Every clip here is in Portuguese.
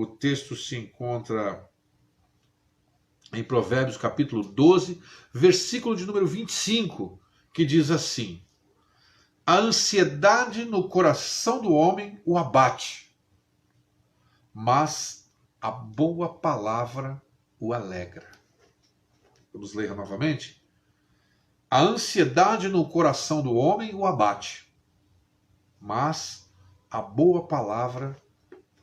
O texto se encontra em Provérbios capítulo 12, versículo de número 25, que diz assim: a ansiedade no coração do homem o abate, mas a boa palavra o alegra. Vamos ler novamente? A ansiedade no coração do homem o abate, mas a boa palavra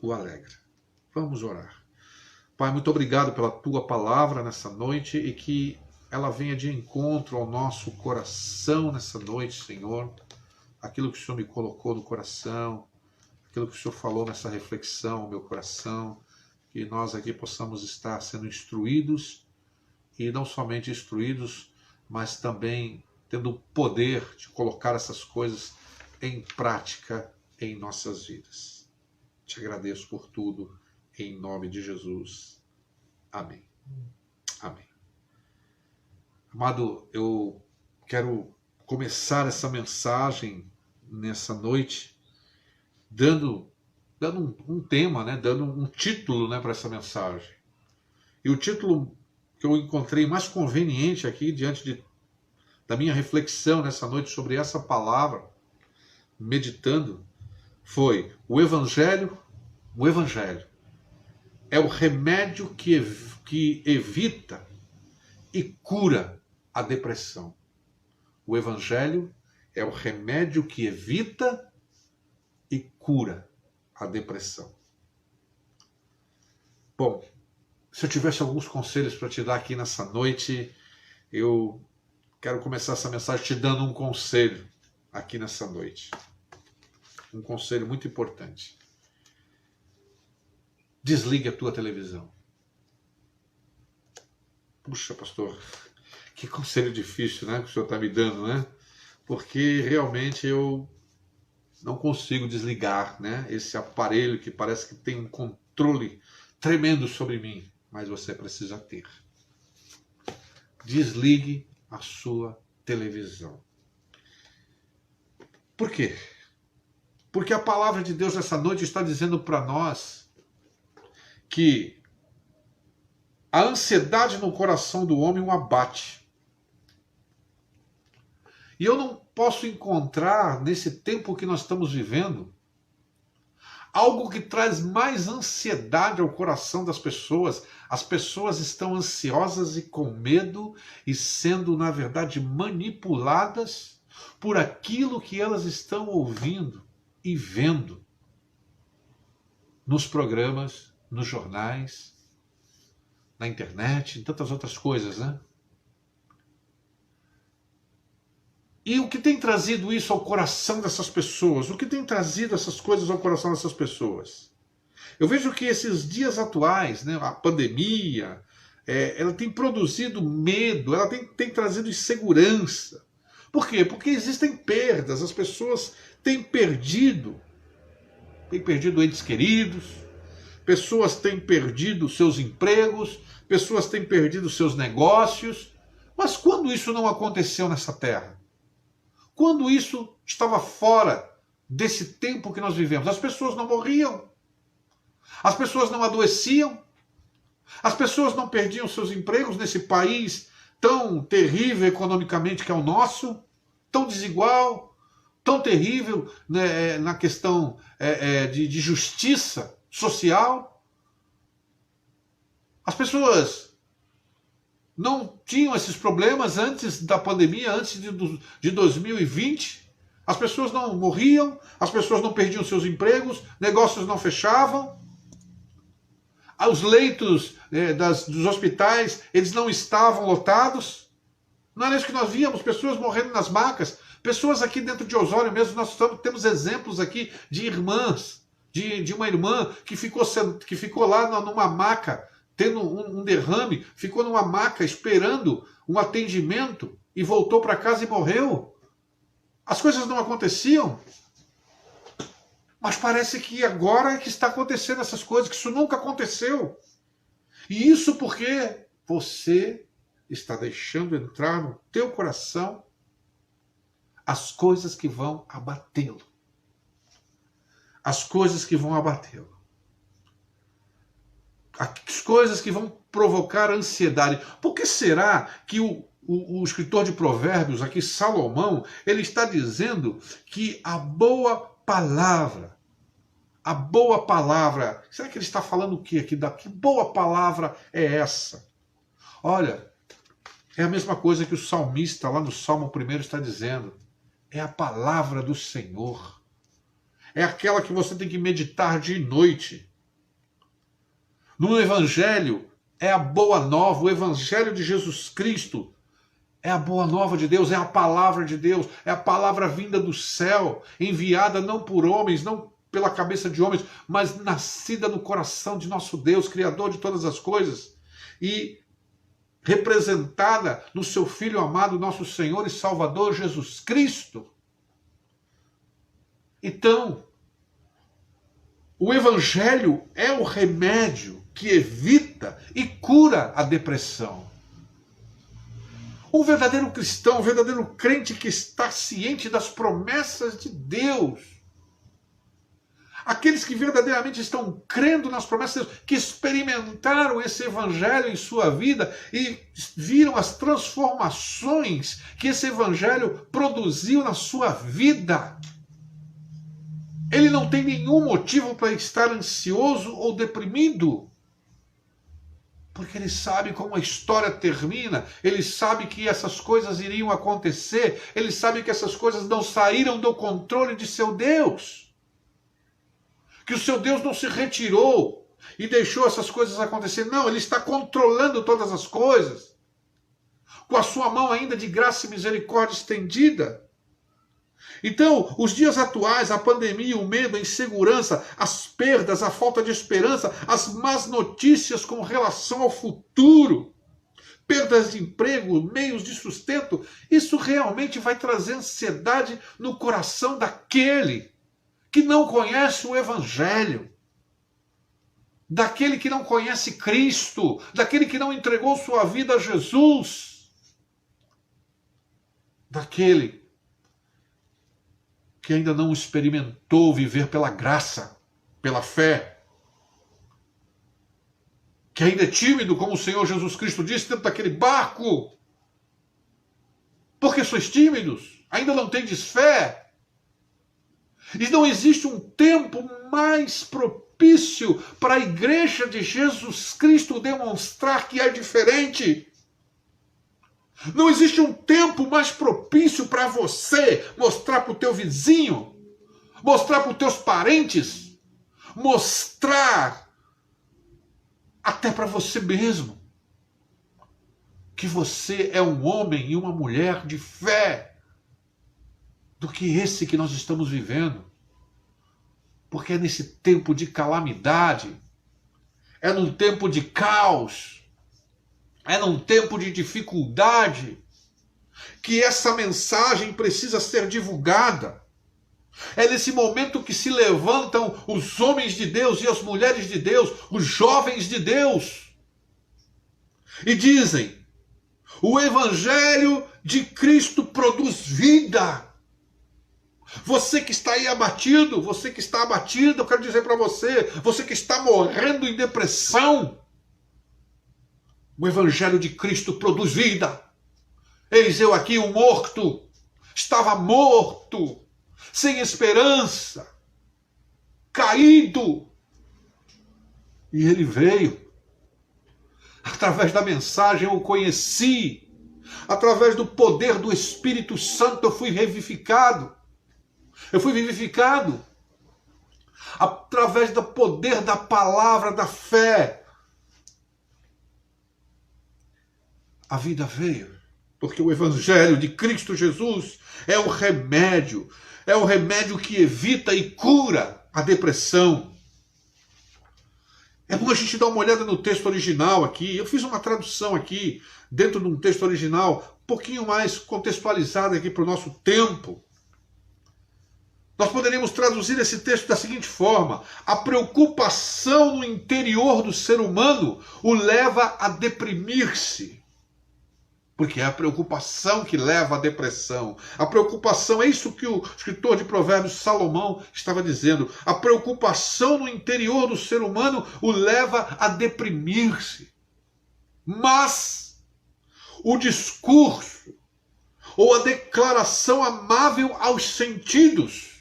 o alegra. Vamos orar. Pai, muito obrigado pela tua palavra nessa noite e que ela venha de encontro ao nosso coração nessa noite, Senhor. Aquilo que o Senhor me colocou no coração, aquilo que o Senhor falou nessa reflexão ao meu coração, que nós aqui possamos estar sendo instruídos, e não somente instruídos, mas também tendo o poder de colocar essas coisas em prática em nossas vidas. Te agradeço por tudo, em nome de Jesus. Amém. Amém. Amado, eu quero começar essa mensagem nessa noite dando um tema, né, dando um título, né, para essa mensagem. E o título que eu encontrei mais conveniente aqui, diante da minha reflexão nessa noite sobre essa palavra, meditando, foi: o Evangelho é o remédio que evita e cura a depressão. O Evangelho é o remédio que evita e cura a depressão. Bom, se eu tivesse alguns conselhos para te dar aqui nessa noite, eu quero começar essa mensagem te dando um conselho aqui nessa noite. Um conselho muito importante. Desligue a tua televisão. Puxa, pastor, que conselho difícil, né, que o senhor está me dando, né? Porque realmente eu não consigo desligar, né, esse aparelho que parece que tem um controle tremendo sobre mim, mas você precisa ter. Desligue a sua televisão. Por quê? Porque a palavra de Deus nessa noite está dizendo para nós que a ansiedade no coração do homem o abate. E eu não posso encontrar, nesse tempo que nós estamos vivendo, algo que traz mais ansiedade ao coração das pessoas. As pessoas estão ansiosas e com medo e sendo, na verdade, manipuladas por aquilo que elas estão ouvindo e vendo nos programas, nos jornais, na internet, em tantas outras coisas, né? E o que tem trazido isso ao coração dessas pessoas? O que tem trazido essas coisas ao coração dessas pessoas? Eu vejo que esses dias atuais, né, a pandemia, ela tem produzido medo, ela tem trazido insegurança. Por quê? Porque existem perdas, as pessoas têm perdido entes queridos, pessoas têm perdido seus empregos, pessoas têm perdido seus negócios. Mas quando isso não aconteceu nessa terra? Quando isso estava fora desse tempo que nós vivemos? As pessoas não morriam, as pessoas não adoeciam, as pessoas não perdiam seus empregos nesse país tão terrível economicamente que é o nosso, tão desigual, tão terrível, né, na questão de justiça social. As pessoas não tinham esses problemas antes da pandemia, antes de 2020. As pessoas não morriam, as pessoas não perdiam seus empregos, negócios não fechavam. Os leitos dos hospitais, eles não estavam lotados. Não era isso que nós víamos, pessoas morrendo nas macas. Pessoas aqui dentro de Osório mesmo, nós temos exemplos aqui de irmãs, de uma irmã que ficou lá numa maca, tendo um derrame, ficou numa maca esperando um atendimento e voltou para casa e morreu. As coisas não aconteciam. Mas parece que agora é que está acontecendo essas coisas, que isso nunca aconteceu. E isso porque você está deixando entrar no teu coração as coisas que vão abatê-lo. As coisas que vão abatê-lo. as coisas que vão provocar ansiedade. Por que será que o escritor de Provérbios, aqui Salomão, ele está dizendo que a boa palavra, será que ele está falando o que aqui? Que boa palavra é essa? Olha, é a mesma coisa que o salmista lá no Salmo 1 está dizendo. É a palavra do Senhor. É aquela que você tem que meditar dia e noite. No Evangelho é a boa nova, o Evangelho de Jesus Cristo é a boa nova de Deus, é a palavra de Deus, é a palavra vinda do céu, enviada não por homens, não pela cabeça de homens, mas nascida no coração de nosso Deus, Criador de todas as coisas, e representada no seu Filho amado, nosso Senhor e Salvador Jesus Cristo. Então, o Evangelho é o remédio que evita e cura a depressão. Um verdadeiro cristão, um verdadeiro crente que está ciente das promessas de Deus. Aqueles que verdadeiramente estão crendo nas promessas de Deus, que experimentaram esse Evangelho em sua vida e viram as transformações que esse Evangelho produziu na sua vida. Ele não tem nenhum motivo para estar ansioso ou deprimido. Porque ele sabe como a história termina, ele sabe que essas coisas iriam acontecer, ele sabe que essas coisas não saíram do controle de seu Deus. Que o seu Deus não se retirou e deixou essas coisas acontecer. Não, ele está controlando todas as coisas. Com a sua mão ainda de graça e misericórdia estendida. Então, os dias atuais, a pandemia, o medo, a insegurança, as perdas, a falta de esperança, as más notícias com relação ao futuro, perdas de emprego, meios de sustento, isso realmente vai trazer ansiedade no coração daquele que não conhece o Evangelho, daquele que não conhece Cristo, daquele que não entregou sua vida a Jesus, daquele que ainda não experimentou viver pela graça, pela fé, que ainda é tímido, como o Senhor Jesus Cristo disse, dentro daquele barco. Porque sois tímidos, ainda não tendes fé. E não existe um tempo mais propício para a igreja de Jesus Cristo demonstrar que é diferente. Não existe um tempo mais propício para você mostrar para o teu vizinho, mostrar para os teus parentes, mostrar até para você mesmo que você é um homem e uma mulher de fé do que esse que nós estamos vivendo. Porque é nesse tempo de calamidade, é num tempo de caos, é num tempo de dificuldade que essa mensagem precisa ser divulgada. É nesse momento que se levantam os homens de Deus e as mulheres de Deus, os jovens de Deus, e dizem: o Evangelho de Cristo produz vida. Você que está aí abatido, você que está abatido, eu quero dizer para você, você que está morrendo em depressão, o Evangelho de Cristo produz vida. Eis eu aqui, um morto, estava morto, sem esperança, caído. E ele veio. Através da mensagem eu o conheci. Através do poder do Espírito Santo eu fui revivificado. Eu fui vivificado. Através do poder da palavra, da fé, a vida veio, porque o Evangelho de Cristo Jesus é o remédio que evita e cura a depressão. É bom a gente dar uma olhada no texto original aqui. Eu fiz uma tradução aqui, dentro de um texto original, um pouquinho mais contextualizado aqui para o nosso tempo. Nós poderíamos traduzir esse texto da seguinte forma: a preocupação no interior do ser humano o leva a deprimir-se. Porque é a preocupação que leva à depressão. A preocupação, é isso que o escritor de Provérbios, Salomão, estava dizendo. A preocupação no interior do ser humano o leva a deprimir-se. Mas o discurso ou a declaração amável aos sentidos,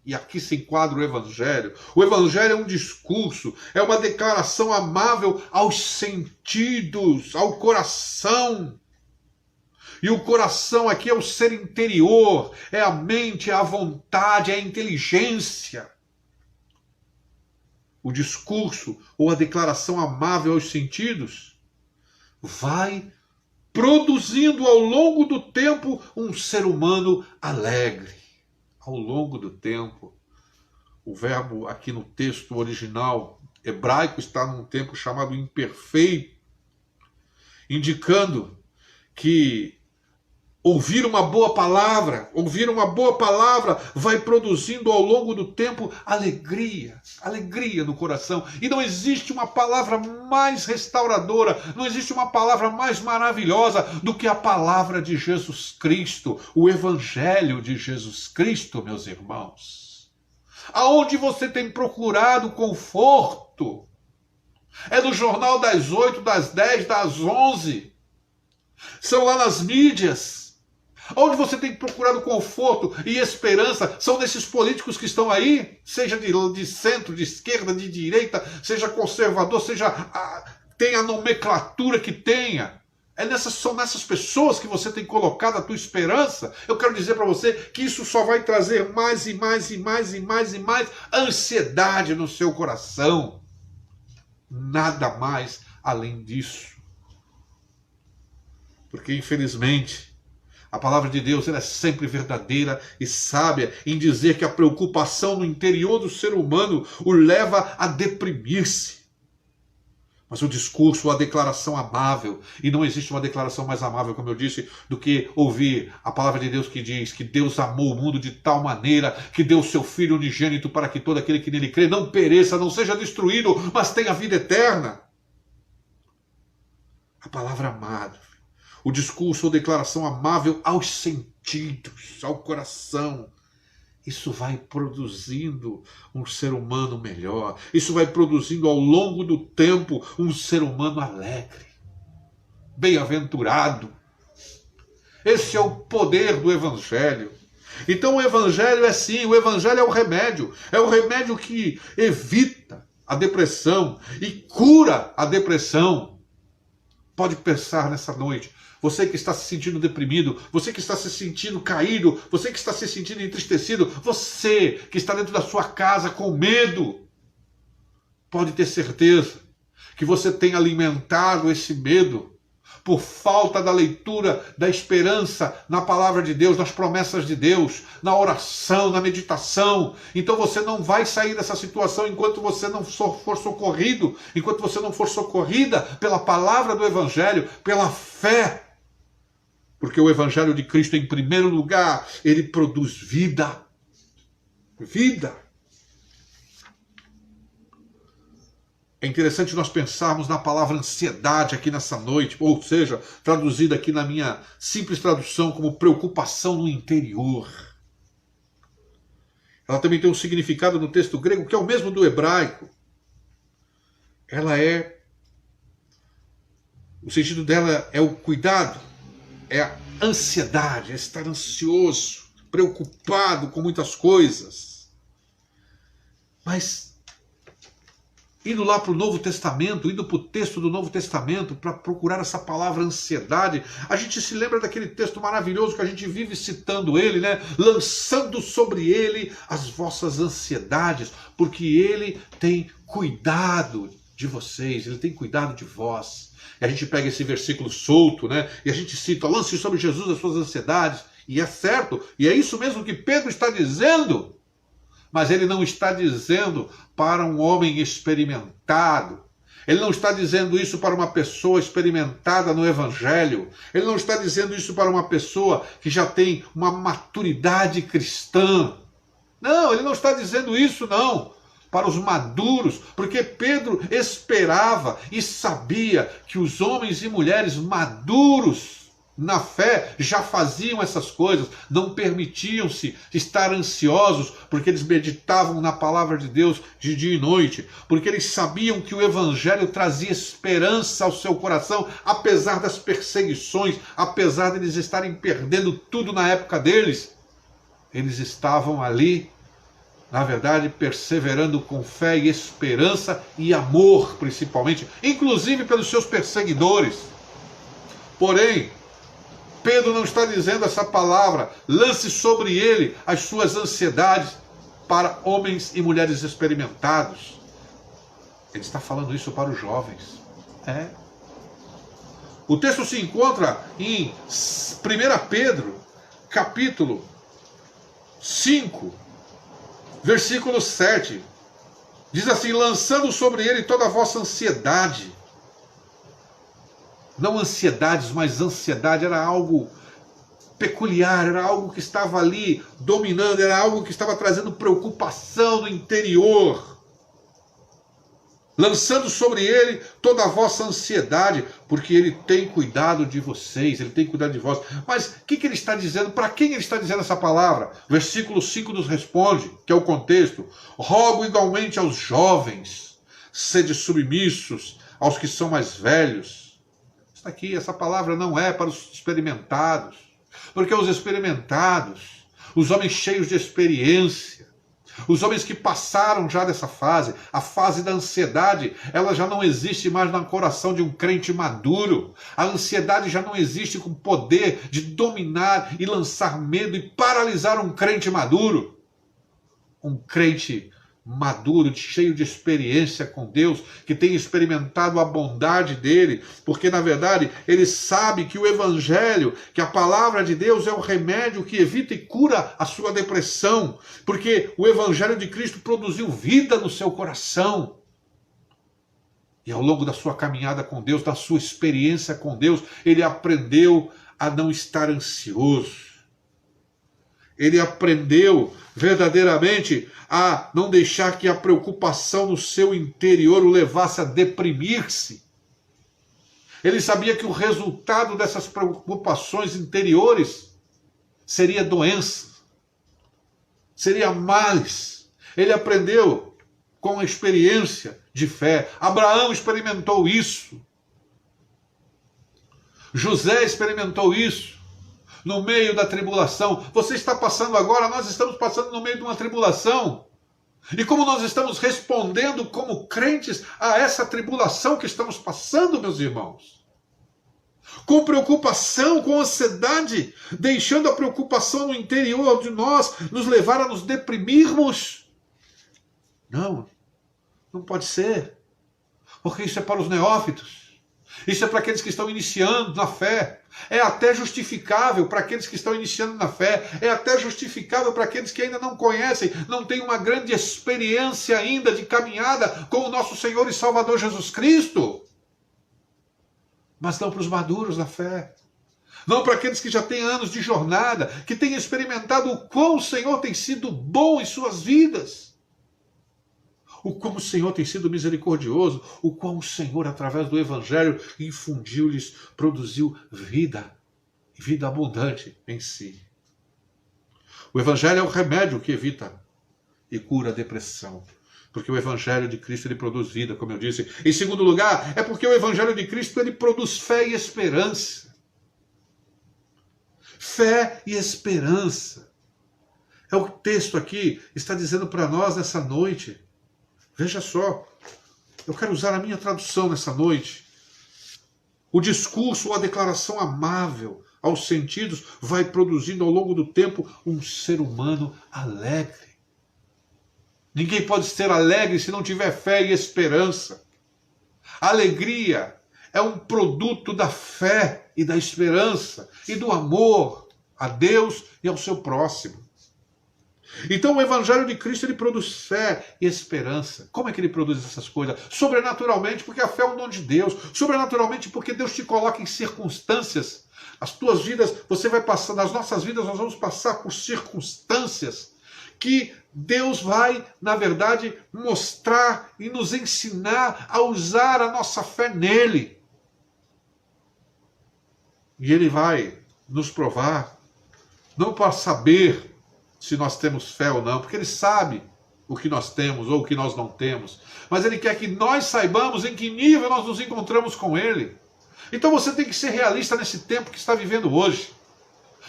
e aqui se enquadra o Evangelho. O Evangelho é um discurso, é uma declaração amável aos sentidos, ao coração. E o coração aqui é o ser interior, é a mente, é a vontade, é a inteligência. O discurso ou a declaração amável aos sentidos vai produzindo ao longo do tempo um ser humano alegre. Ao longo do tempo. O verbo aqui no texto original hebraico está num tempo chamado imperfeito, indicando que ouvir uma boa palavra vai produzindo ao longo do tempo alegria no coração. E não existe uma palavra mais restauradora, não existe uma palavra mais maravilhosa do que a palavra de Jesus Cristo, o Evangelho de Jesus Cristo, meus irmãos. Aonde você tem procurado conforto? É no jornal das 8, das 10, das 11. São lá nas mídias. Onde você tem procurado conforto e esperança são nesses políticos que estão aí, seja de centro, de esquerda, de direita, seja conservador, tenha a nomenclatura que tenha. São nessas pessoas que você tem colocado a tua esperança. Eu quero dizer para você que isso só vai trazer mais e mais e mais e mais e mais ansiedade no seu coração. Nada mais além disso. Porque, infelizmente, a palavra de Deus ela é sempre verdadeira e sábia em dizer que a preocupação no interior do ser humano o leva a deprimir-se. Mas o discurso, a declaração amável, e não existe uma declaração mais amável, como eu disse, do que ouvir a palavra de Deus que diz que Deus amou o mundo de tal maneira que deu o seu Filho unigênito para que todo aquele que nele crê não pereça, não seja destruído, mas tenha vida eterna. A palavra amado. O discurso ou declaração amável aos sentidos, ao coração. Isso vai produzindo um ser humano melhor. Isso vai produzindo ao longo do tempo um ser humano alegre, bem-aventurado. Esse é o poder do Evangelho. Então o Evangelho é sim, o Evangelho é o remédio. É o remédio que evita a depressão e cura a depressão. Pode pensar nessa noite. Você que está se sentindo deprimido, você que está se sentindo caído, você que está se sentindo entristecido, você que está dentro da sua casa com medo, pode ter certeza que você tem alimentado esse medo por falta da leitura da esperança na palavra de Deus, nas promessas de Deus, na oração, na meditação. Então você não vai sair dessa situação enquanto você não for socorrido, enquanto você não for socorrida pela palavra do Evangelho, pela fé. Porque o Evangelho de Cristo, em primeiro lugar, ele produz vida. Vida. É interessante nós pensarmos na palavra ansiedade aqui nessa noite, ou seja, traduzida aqui na minha simples tradução como preocupação no interior. Ela também tem um significado no texto grego que é o mesmo do hebraico. O sentido dela é o cuidado, é a ansiedade, é estar ansioso, preocupado com muitas coisas. Mas, indo lá para o Novo Testamento, indo para o texto do Novo Testamento, para procurar essa palavra ansiedade, a gente se lembra daquele texto maravilhoso que a gente vive citando ele, né? Lançando sobre ele as vossas ansiedades, porque ele tem cuidado de vocês, ele tem cuidado de vós. E a gente pega esse versículo solto, né? E a gente cita, lance sobre Jesus as suas ansiedades. E é certo, e é isso mesmo que Pedro está dizendo. Mas ele não está dizendo para um homem experimentado. Ele não está dizendo isso para uma pessoa experimentada no Evangelho. Ele não está dizendo isso para uma pessoa que já tem uma maturidade cristã. Não, ele não está dizendo isso, não. Para os maduros, porque Pedro esperava e sabia que os homens e mulheres maduros na fé já faziam essas coisas, não permitiam-se estar ansiosos, porque eles meditavam na palavra de Deus de dia e noite, porque eles sabiam que o Evangelho trazia esperança ao seu coração, apesar das perseguições, apesar de eles estarem perdendo tudo na época deles, eles estavam ali, na verdade, perseverando com fé e esperança e amor, principalmente, inclusive pelos seus perseguidores. Porém, Pedro não está dizendo essa palavra, lance sobre ele as suas ansiedades para homens e mulheres experimentados. Ele está falando isso para os jovens. O texto se encontra em 1 Pedro, capítulo 5, versículo 7. Diz assim: lançando sobre ele toda a vossa ansiedade. Não ansiedades, mas ansiedade era algo peculiar, era algo que estava ali dominando, era algo que estava trazendo preocupação no interior. Lançando sobre ele toda a vossa ansiedade, porque ele tem cuidado de vocês, ele tem cuidado de vós. Mas o que ele está dizendo? Para quem ele está dizendo essa palavra? Versículo 5 nos responde, que é o contexto. Rogo igualmente aos jovens, sede submissos aos que são mais velhos. Está aqui, essa palavra não é para os experimentados, porque os experimentados, os homens cheios de experiência, os homens que passaram já dessa fase, a fase da ansiedade, ela já não existe mais no coração de um crente maduro. A ansiedade já não existe com poder de dominar e lançar medo e paralisar um crente maduro. Um crente maduro, cheio de experiência com Deus, que tem experimentado a bondade dele, porque na verdade ele sabe que o Evangelho, que a palavra de Deus é o remédio que evita e cura a sua depressão, porque o Evangelho de Cristo produziu vida no seu coração. E ao longo da sua caminhada com Deus, da sua experiência com Deus, ele aprendeu a não estar ansioso. Ele aprendeu verdadeiramente a não deixar que a preocupação no seu interior o levasse a deprimir-se. Ele sabia que o resultado dessas preocupações interiores seria doença, seria males. Ele aprendeu com a experiência de fé. Abraão experimentou isso. José experimentou isso. No meio da tribulação. Você está passando agora, nós estamos passando no meio de uma tribulação. E como nós estamos respondendo como crentes a essa tribulação que estamos passando, meus irmãos? Com preocupação, com ansiedade, deixando a preocupação no interior de nós nos levar a nos deprimirmos? Não, não pode ser. Porque isso é para os neófitos. Isso é para aqueles que estão iniciando na fé. É até justificável para aqueles que estão iniciando na fé. É até justificável para aqueles que ainda não conhecem, não têm uma grande experiência ainda de caminhada com o nosso Senhor e Salvador Jesus Cristo. Mas não para os maduros da fé. Não para aqueles que já têm anos de jornada, que têm experimentado o quão o Senhor tem sido bom em suas vidas. O como o Senhor tem sido misericordioso, o quão o Senhor, através do Evangelho, infundiu-lhes, produziu vida, vida abundante em si. O Evangelho é o remédio que evita e cura a depressão, porque o Evangelho de Cristo ele produz vida, como eu disse. Em segundo lugar, é porque o Evangelho de Cristo ele produz fé e esperança. Fé e esperança. É o texto aqui está dizendo para nós nessa noite. Veja só, eu quero usar a minha tradução nessa noite. O discurso ou a declaração amável aos sentidos vai produzindo ao longo do tempo um ser humano alegre. Ninguém pode ser alegre se não tiver fé e esperança. A alegria é um produto da fé e da esperança e do amor a Deus e ao seu próximo. Então o Evangelho de Cristo ele produz fé e esperança. Como é que ele produz essas coisas? Sobrenaturalmente, porque a fé é um dom de Deus. Sobrenaturalmente, porque Deus te coloca em circunstâncias. As tuas vidas, você vai passar, nas nossas vidas nós vamos passar por circunstâncias que Deus vai, na verdade, mostrar e nos ensinar a usar a nossa fé nele. E Ele vai nos provar, não para saber se nós temos fé ou não, porque Ele sabe o que nós temos ou o que nós não temos, mas Ele quer que nós saibamos em que nível nós nos encontramos com Ele. Então você tem que ser realista nesse tempo que está vivendo hoje.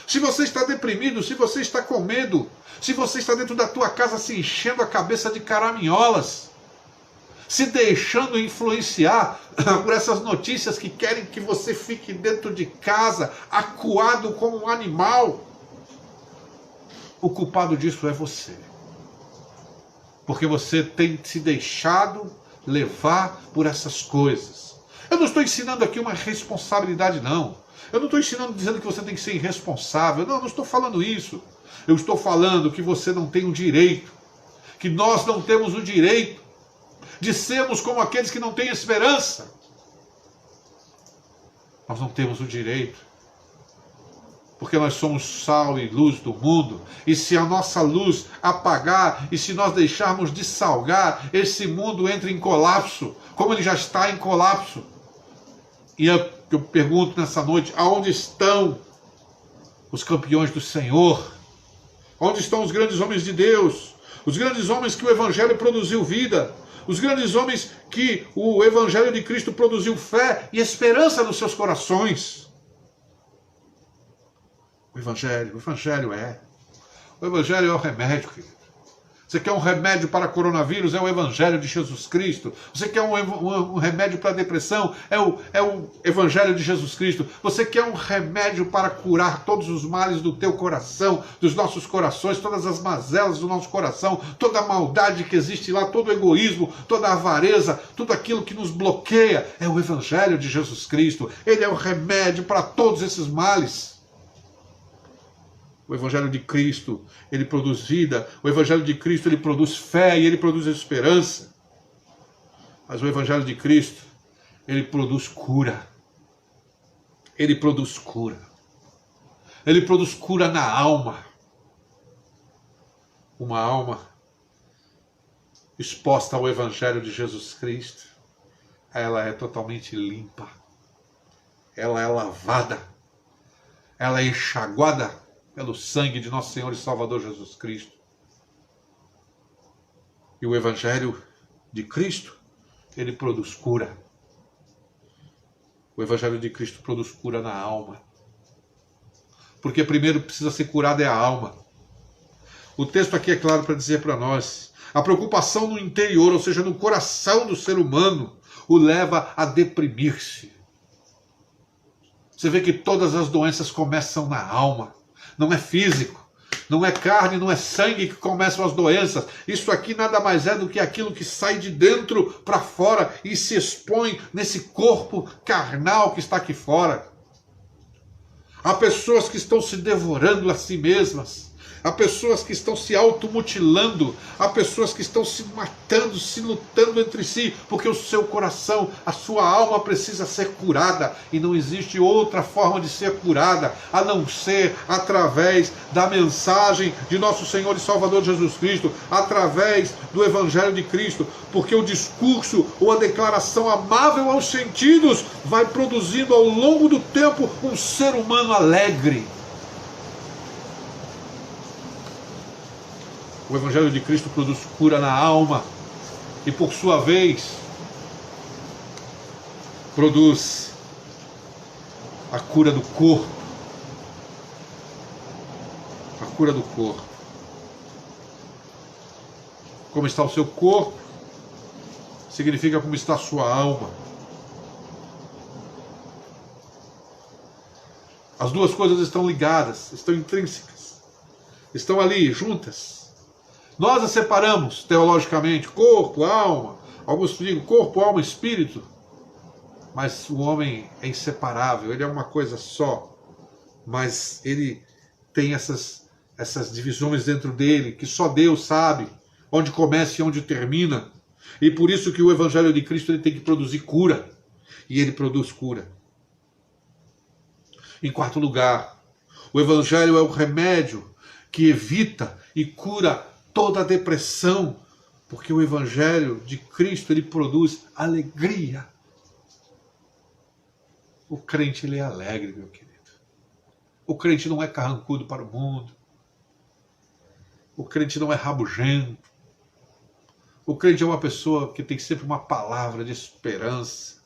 Se você está deprimido, se você está com medo, se você está dentro da tua casa se enchendo a cabeça de caraminholas, se deixando influenciar por essas notícias que querem que você fique dentro de casa, acuado como um animal, o culpado disso é você. Porque você tem se deixado levar por essas coisas. Eu não estou ensinando aqui uma responsabilidade, não. Eu não estou ensinando dizendo que você tem que ser irresponsável. Não estou falando isso. Eu estou falando que você não tem o direito, que nós não temos o direito de sermos como aqueles que não têm esperança. Nós não temos o direito, porque nós somos sal e luz do mundo, e se a nossa luz apagar, e se nós deixarmos de salgar, esse mundo entra em colapso, como ele já está em colapso. E eu pergunto nessa noite, aonde estão os campeões do Senhor? Onde estão os grandes homens de Deus? Os grandes homens que o Evangelho produziu vida? Os grandes homens que o Evangelho de Cristo produziu fé e esperança nos seus corações? O Evangelho é o remédio, querido. Você quer um remédio para coronavírus? É o Evangelho de Jesus Cristo. Você quer um remédio para depressão? É o Evangelho de Jesus Cristo. Você quer um remédio para curar todos os males do teu coração, dos nossos corações, todas as mazelas do nosso coração, toda a maldade que existe lá, todo o egoísmo, toda a avareza, tudo aquilo que nos bloqueia? É o Evangelho de Jesus Cristo. Ele é o remédio para todos esses males. O Evangelho de Cristo, ele produz vida. O Evangelho de Cristo, ele produz fé e ele produz esperança. Mas o Evangelho de Cristo, ele produz cura. Ele produz cura. Ele produz cura na alma. Uma alma exposta ao Evangelho de Jesus Cristo, ela é totalmente limpa. Ela é lavada. Ela é enxaguada pelo sangue de nosso Senhor e Salvador Jesus Cristo. E o Evangelho de Cristo, ele produz cura. O Evangelho de Cristo produz cura na alma. Porque primeiro precisa ser curada é a alma. O texto aqui é claro para dizer para nós, a preocupação no interior, ou seja, no coração do ser humano, o leva a deprimir-se. Você vê que todas as doenças começam na alma. Não é físico, não é carne, não é sangue que começam as doenças. Isso aqui nada mais é do que aquilo que sai de dentro para fora e se expõe nesse corpo carnal que está aqui fora. Há pessoas que estão se devorando a si mesmas. Há pessoas que estão se automutilando, há pessoas que estão se matando, se lutando entre si, porque o seu coração, a sua alma precisa ser curada, e não existe outra forma de ser curada, a não ser através da mensagem de nosso Senhor e Salvador Jesus Cristo, através do Evangelho de Cristo, porque o discurso ou a declaração amável aos sentidos vai produzindo ao longo do tempo um ser humano alegre. O Evangelho de Cristo produz cura na alma e, por sua vez, produz a cura do corpo. A cura do corpo. Como está o seu corpo, significa como está a sua alma. As duas coisas estão ligadas, estão intrínsecas, estão ali juntas. Nós as separamos teologicamente, corpo, alma. Alguns dizem corpo, alma, espírito. Mas o homem é inseparável, ele é uma coisa só. Mas ele tem essas divisões dentro dele, que só Deus sabe onde começa e onde termina. E por isso que o Evangelho de Cristo ele tem que produzir cura. E ele produz cura. Em quarto lugar, o Evangelho é o remédio que evita e cura toda a depressão, porque o Evangelho de Cristo ele produz alegria. O crente ele é alegre, meu querido. O crente não é carrancudo para o mundo. O crente não é rabugento. O crente é uma pessoa que tem sempre uma palavra de esperança.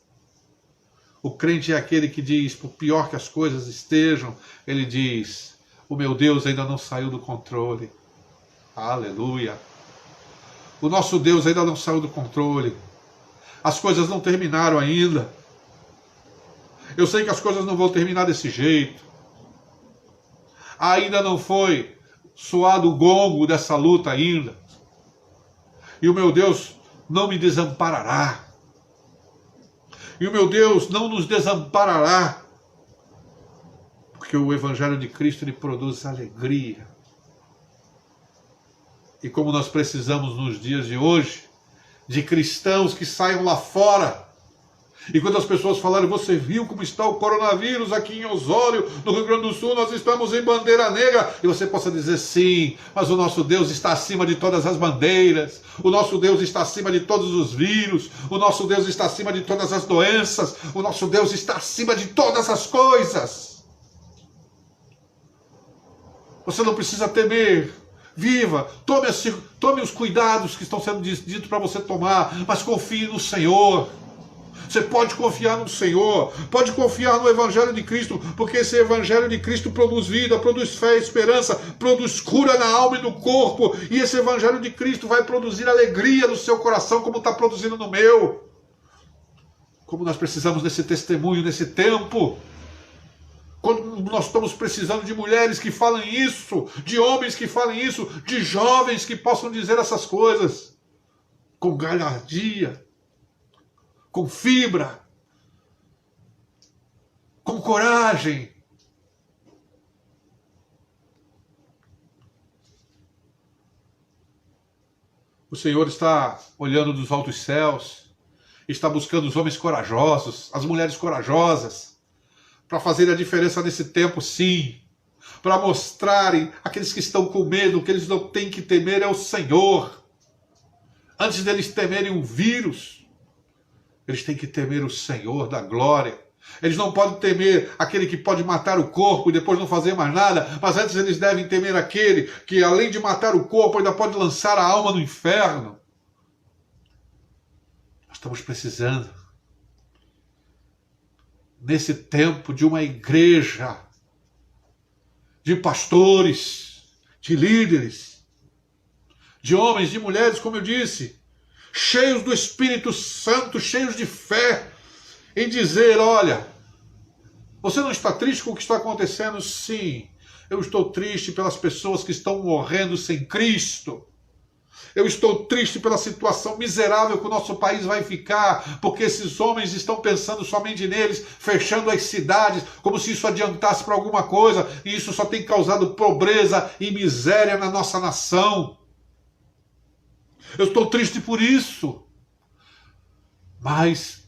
O crente é aquele que diz, por pior que as coisas estejam, ele diz, o meu Deus ainda não saiu do controle. Aleluia. O nosso Deus ainda não saiu do controle. As coisas não terminaram ainda. Eu sei que as coisas não vão terminar desse jeito. Ainda não foi soado o gongo dessa luta ainda. E o meu Deus não me desamparará. E o meu Deus não nos desamparará. Porque o Evangelho de Cristo, ele produz alegria. E como nós precisamos nos dias de hoje, de cristãos que saiam lá fora. E quando as pessoas falarem, você viu como está o coronavírus aqui em Osório, no Rio Grande do Sul, nós estamos em bandeira negra. E você possa dizer, sim, mas o nosso Deus está acima de todas as bandeiras. O nosso Deus está acima de todos os vírus. O nosso Deus está acima de todas as doenças. O nosso Deus está acima de todas as coisas. Você não precisa temer. Viva, tome os cuidados que estão sendo ditos para você tomar, mas confie no Senhor. Você pode confiar no Senhor, pode confiar no Evangelho de Cristo, porque esse Evangelho de Cristo produz vida, produz fé, esperança, produz cura na alma e no corpo, e esse Evangelho de Cristo vai produzir alegria no seu coração, como está produzindo no meu. Como nós precisamos desse testemunho nesse tempo. Quando nós estamos precisando de mulheres que falem isso, de homens que falem isso, de jovens que possam dizer essas coisas com galhardia, com fibra, com coragem. O Senhor está olhando dos altos céus, está buscando os homens corajosos, as mulheres corajosas, para fazer a diferença nesse tempo, sim. Para mostrarem aqueles que estão com medo, que eles não têm que temer é o Senhor. Antes deles temerem um vírus, eles têm que temer o Senhor da glória. Eles não podem temer aquele que pode matar o corpo e depois não fazer mais nada, mas antes eles devem temer aquele que, além de matar o corpo, ainda pode lançar a alma no inferno. Nós estamos precisando, nesse tempo, de uma igreja, de pastores, de líderes, de homens, de mulheres, como eu disse, cheios do Espírito Santo, cheios de fé, em dizer, olha, você não está triste com o que está acontecendo? Sim, eu estou triste pelas pessoas que estão morrendo sem Cristo. Eu estou triste pela situação miserável que o nosso país vai ficar, porque esses homens estão pensando somente neles, fechando as cidades, como se isso adiantasse para alguma coisa, e isso só tem causado pobreza e miséria na nossa nação. Eu estou triste por isso, mas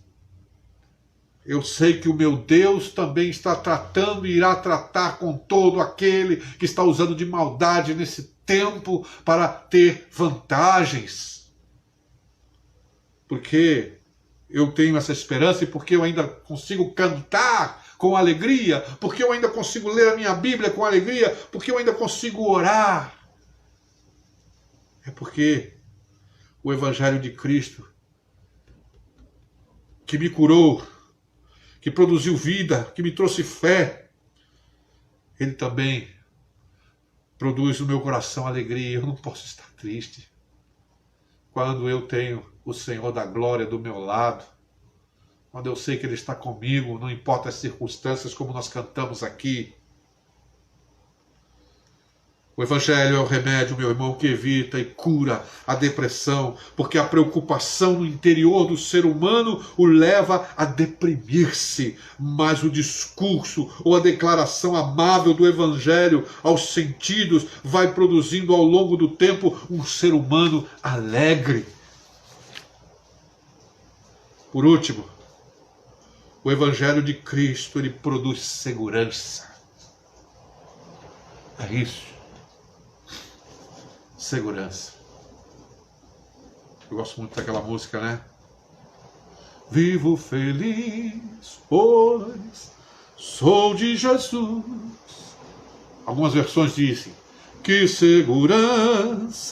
eu sei que o meu Deus também está tratando e irá tratar com todo aquele que está usando de maldade nesse tempo para ter vantagens. Porque eu tenho essa esperança e porque eu ainda consigo cantar com alegria, porque eu ainda consigo ler a minha Bíblia com alegria, porque eu ainda consigo orar. É porque o Evangelho de Cristo, que me curou, que produziu vida, que me trouxe fé, ele também produz no meu coração alegria. Eu não posso estar triste quando eu tenho o Senhor da glória do meu lado, quando eu sei que Ele está comigo, não importa as circunstâncias, como nós cantamos aqui. O Evangelho é o remédio, meu irmão, que evita e cura a depressão, porque a preocupação no interior do ser humano o leva a deprimir-se. Mas o discurso ou a declaração amável do Evangelho aos sentidos vai produzindo ao longo do tempo um ser humano alegre. Por último, o Evangelho de Cristo, ele produz segurança. É isso. Segurança. Eu gosto muito daquela música, né? Vivo feliz, pois sou de Jesus. Algumas versões dizem: que segurança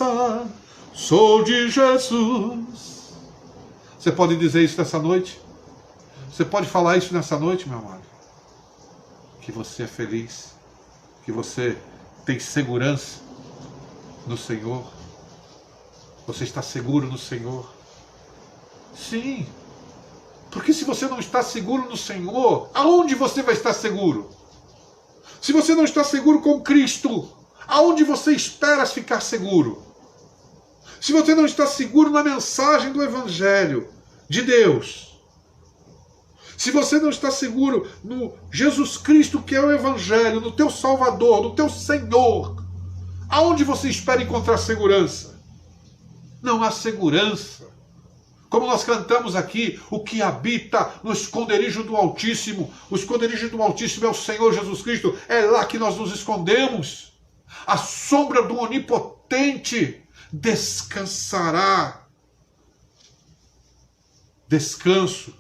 sou de Jesus. Você pode dizer isso nessa noite? Você pode falar isso nessa noite, meu amado? Que você é feliz, que você tem segurança no Senhor. Você está seguro no Senhor? Sim. Porque se você não está seguro no Senhor, aonde você vai estar seguro? Se você não está seguro com Cristo, aonde você espera ficar seguro? Se você não está seguro na mensagem do Evangelho de Deus, se você não está seguro no Jesus Cristo, que é o Evangelho, no teu Salvador, no teu Senhor, aonde você espera encontrar segurança? Não há segurança. Como nós cantamos aqui, o que habita no esconderijo do Altíssimo. O esconderijo do Altíssimo é o Senhor Jesus Cristo. É lá que nós nos escondemos. A sombra do Onipotente descansará. Descanso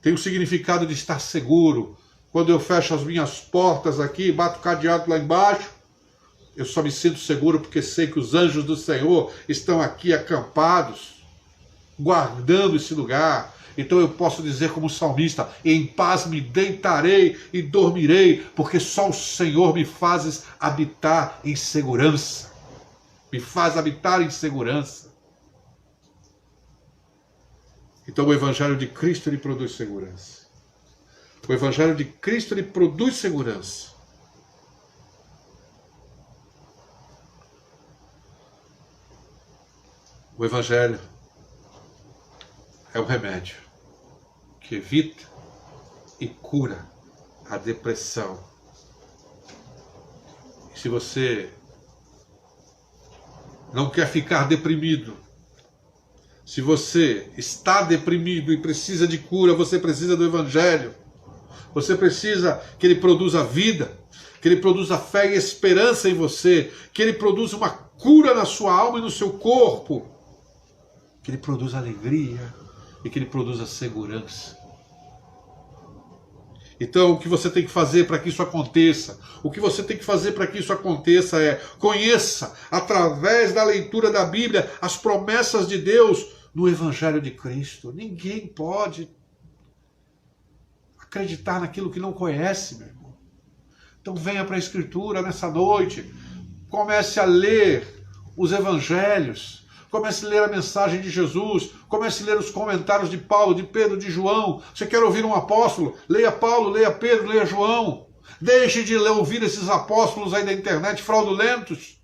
tem o significado de estar seguro. Quando eu fecho as minhas portas aqui, bato o cadeado lá embaixo, eu só me sinto seguro porque sei que os anjos do Senhor estão aqui acampados, guardando esse lugar. Então eu posso dizer como salmista: em paz me deitarei e dormirei, porque só o Senhor me faz habitar em segurança. Me faz habitar em segurança. Então o Evangelho de Cristo, ele produz segurança. O Evangelho de Cristo, ele produz segurança. O Evangelho é um remédio que evita e cura a depressão. E se você não quer ficar deprimido, se você está deprimido e precisa de cura, você precisa do Evangelho. Você precisa que ele produza vida, que ele produza fé e esperança em você, que ele produza uma cura na sua alma e no seu corpo, que ele produza alegria e que ele produza segurança. Então, o que você tem que fazer para que isso aconteça? O que você tem que fazer para que isso aconteça é: conheça, através da leitura da Bíblia, as promessas de Deus no Evangelho de Cristo. Ninguém pode acreditar naquilo que não conhece, meu irmão. Então venha para a Escritura nessa noite, comece a ler os Evangelhos, comece a ler a mensagem de Jesus, comece a ler os comentários de Paulo, de Pedro, de João. Você quer ouvir um apóstolo? Leia Paulo, leia Pedro, leia João. Deixe de ouvir esses apóstolos aí da internet fraudulentos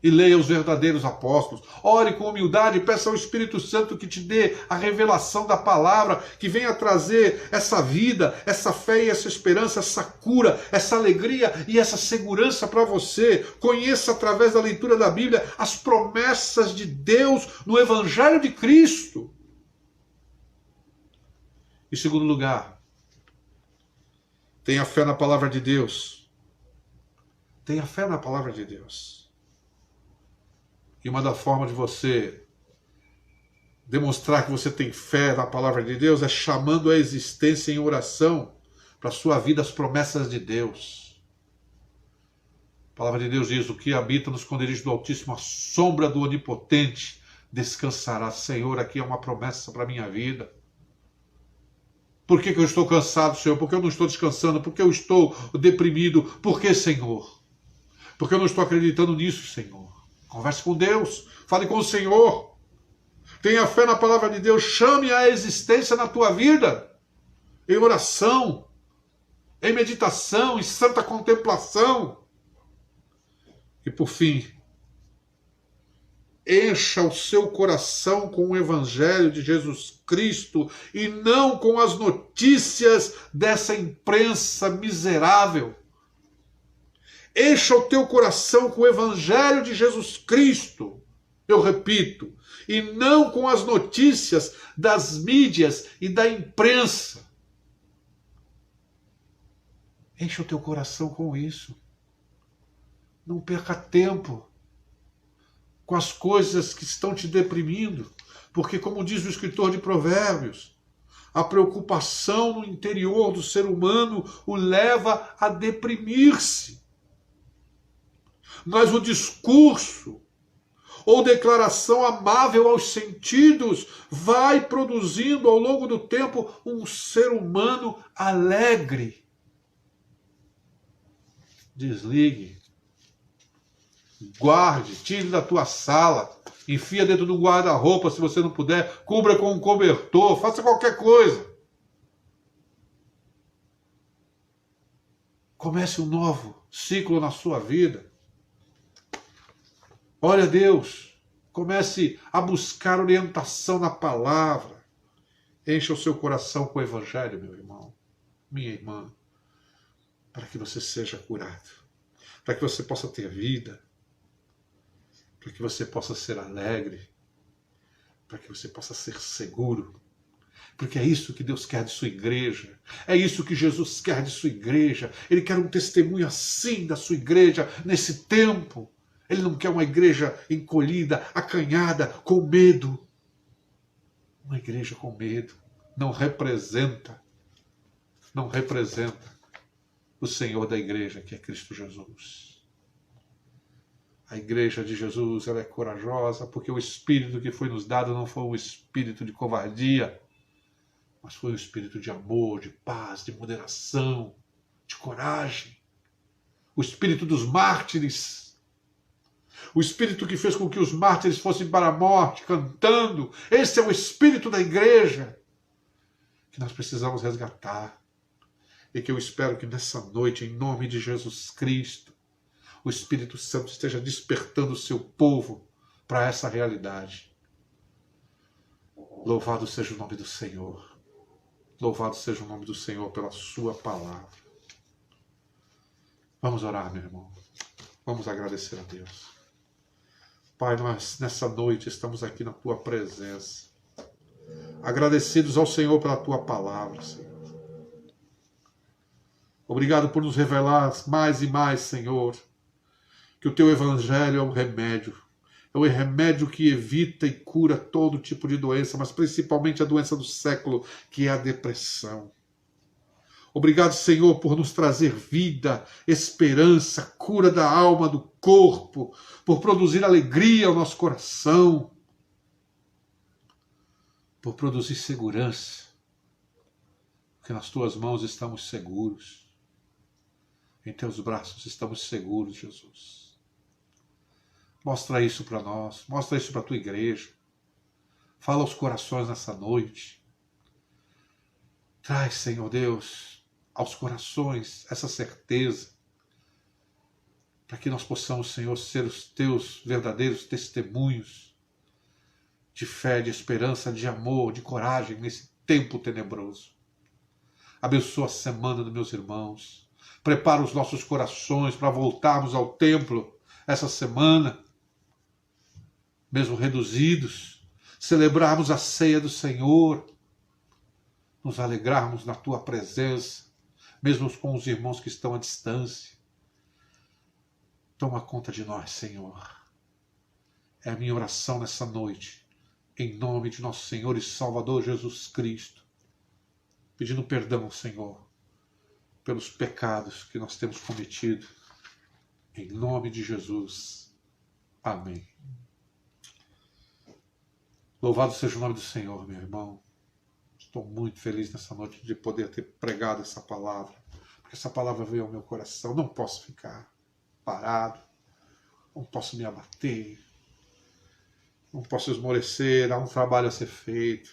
e leia os verdadeiros apóstolos. Ore com humildade, peça ao Espírito Santo que te dê a revelação da palavra, que venha trazer essa vida, essa fé e essa esperança, essa cura, essa alegria e essa segurança para você. Conheça através da leitura da Bíblia as promessas de Deus no Evangelho de Cristo. Em segundo lugar, tenha fé na palavra de Deus. Tenha fé na palavra de Deus. E uma das formas de você demonstrar que você tem fé na palavra de Deus é chamando a existência em oração para a sua vida as promessas de Deus. A palavra de Deus diz: o que habita no esconderijo do Altíssimo, a sombra do Onipotente descansará. Senhor, aqui é uma promessa para a minha vida. Por que eu estou cansado, Senhor? Por que eu não estou descansando? Por que eu estou deprimido? Por que, Senhor? Porque eu não estou acreditando nisso, Senhor. Converse com Deus, fale com o Senhor, tenha fé na palavra de Deus, chame a existência na tua vida, em oração, em meditação, em santa contemplação. E por fim, encha o seu coração com o Evangelho de Jesus Cristo e não com as notícias dessa imprensa miserável. Encha o teu coração com o Evangelho de Jesus Cristo, eu repito, e não com as notícias das mídias e da imprensa. Encha o teu coração com isso. Não perca tempo com as coisas que estão te deprimindo, porque, como diz o escritor de Provérbios, a preocupação no interior do ser humano o leva a deprimir-se. mas o discurso ou declaração amável aos sentidos vai produzindo ao longo do tempo um ser humano alegre. Desligue, guarde, tire da tua sala, enfia dentro do guarda-roupa se você não puder, cubra com um cobertor, faça qualquer coisa. Comece um novo ciclo na sua vida. Olha a Deus, comece a buscar orientação na palavra. Encha o seu coração com o Evangelho, meu irmão, minha irmã, para que você seja curado, para que você possa ter vida, para que você possa ser alegre, para que você possa ser seguro. Porque é isso que Deus quer de sua igreja. É isso que Jesus quer de sua igreja. Ele quer um testemunho assim da sua igreja nesse tempo. Ele não quer uma igreja encolhida, acanhada, com medo. Uma igreja com medo não representa o Senhor da igreja, que é Cristo Jesus. A igreja de Jesus, ela é corajosa porque o Espírito que foi nos dado não foi um espírito de covardia, mas foi um espírito de amor, de paz, de moderação, de coragem. O espírito dos mártires. O espírito que fez com que os mártires fossem para a morte, cantando. Esse é o espírito da igreja que nós precisamos resgatar. E que eu espero que nessa noite, em nome de Jesus Cristo, o Espírito Santo esteja despertando o seu povo para essa realidade. Louvado seja o nome do Senhor. Louvado seja o nome do Senhor pela sua palavra. Vamos orar, meu irmão. Vamos agradecer a Deus. Pai, nós nessa noite estamos aqui na tua presença, agradecidos ao Senhor pela tua palavra, Senhor. Obrigado por nos revelar mais e mais, Senhor, que o teu evangelho é um remédio. É o remédio que evita e cura todo tipo de doença, mas principalmente a doença do século, que é a depressão. Obrigado, Senhor, por nos trazer vida, esperança, cura da alma, do corpo, por produzir alegria ao nosso coração, por produzir segurança, porque nas tuas mãos estamos seguros, em teus braços estamos seguros, Jesus. Mostra isso para nós, mostra isso para a tua igreja, fala aos corações nessa noite. Traz, Senhor Deus, aos corações essa certeza, para que nós possamos, Senhor, ser os teus verdadeiros testemunhos de fé, de esperança, de amor, de coragem nesse tempo tenebroso. Abençoa a semana dos meus irmãos, prepara os nossos corações para voltarmos ao templo essa semana, mesmo reduzidos, celebrarmos a ceia do Senhor, nos alegrarmos na tua presença, mesmo com os irmãos que estão à distância. Toma conta de nós, Senhor. É a minha oração nessa noite, em nome de nosso Senhor e Salvador Jesus Cristo, pedindo perdão, Senhor, pelos pecados que nós temos cometido, em nome de Jesus. Amém. Louvado seja o nome do Senhor, meu irmão. Estou muito feliz nessa noite de poder ter pregado essa palavra, porque essa palavra veio ao meu coração. Não posso ficar parado, não posso me abater, não posso esmorecer. Há um trabalho a ser feito,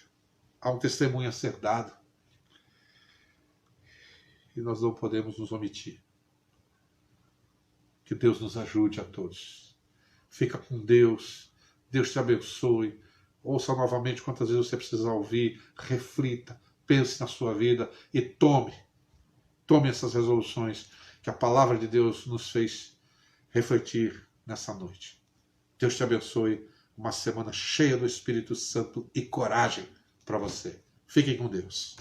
há um testemunho a ser dado, e nós não podemos nos omitir. Que Deus nos ajude a todos. Fica com Deus. Deus te abençoe. Ouça novamente quantas vezes você precisar ouvir, reflita, pense na sua vida e tome essas resoluções que a palavra de Deus nos fez refletir nessa noite. Deus te abençoe, uma semana cheia do Espírito Santo e coragem para você. Fiquem com Deus.